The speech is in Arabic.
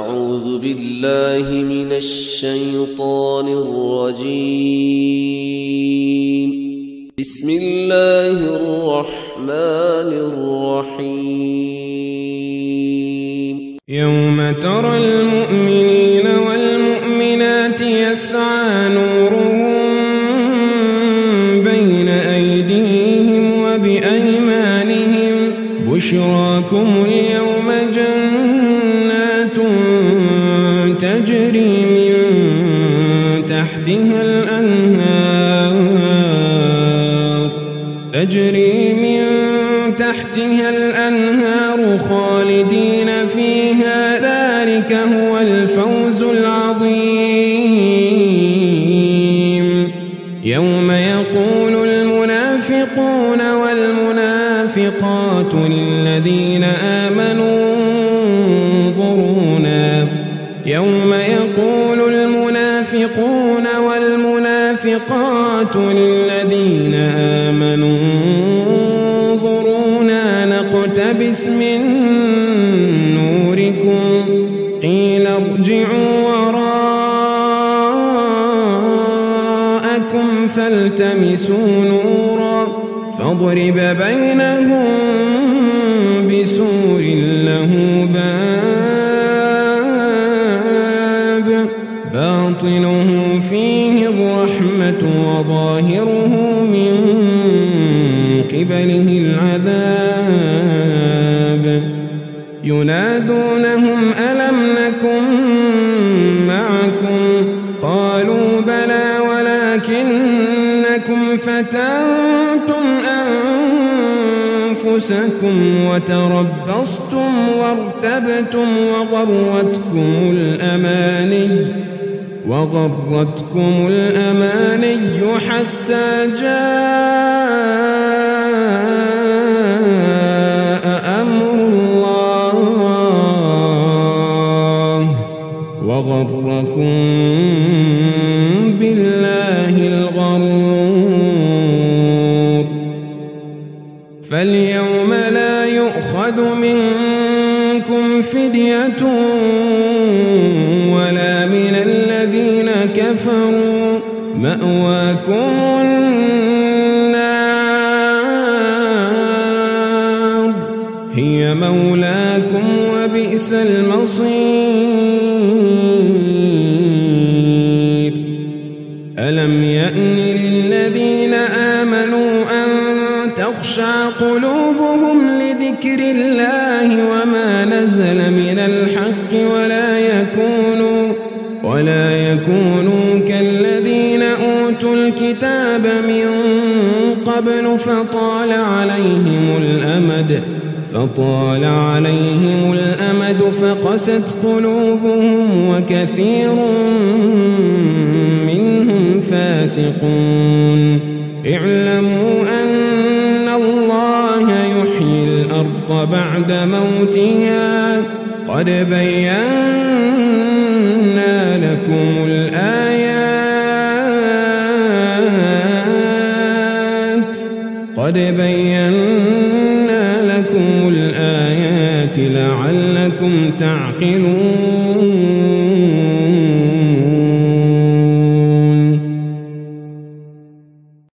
أعوذ بالله من الشيطان الرجيم. بسم الله الرحمن الرحيم. يوم ترى المؤمنين والمؤمنات يسعى نورهم بين أيديهم وبأيمانهم بشراكم اليوم جنات تجري من تحتها الأنهار خالدين فيها ذلك هو الفوز العظيم. يوم يقول المنافقون والمنافقات للذين آمنوا انظرونا يوم يقول المنافقون والمنافقات للذين آمنوا انظرونا نقتبس من نوركم قيل ارجعوا وراءكم فالتمسوا نورا فاضرب بينهم بسور له باب باطنه فيه الرحمة وظاهره من قبله العذاب. ينادونهم ألم نكن معكم قالوا بلى ولكنكم فتنتم أنفسكم وتربصتم وارتبتم وغرتكم الأماني حتى جاء أمر الله وغركم بالله الغرور. فاليوم لا يؤخذ منكم فدية ولا من الذين كفروا مأواكم النار هي مولاكم وبئس المصير. ألم يأن للذين آمنوا أن تخشع قلوبهم لذكر الله وما نزل من الحق ولا يكونوا كالذين أوتوا الكتاب من قبل فطال عليهم الأمد فقست قلوبهم وكثير منهم فاسقون. اعلموا أن الله يحيي الأرض بعد موتها قد بينا لكم الآيات لعلكم تعقلون.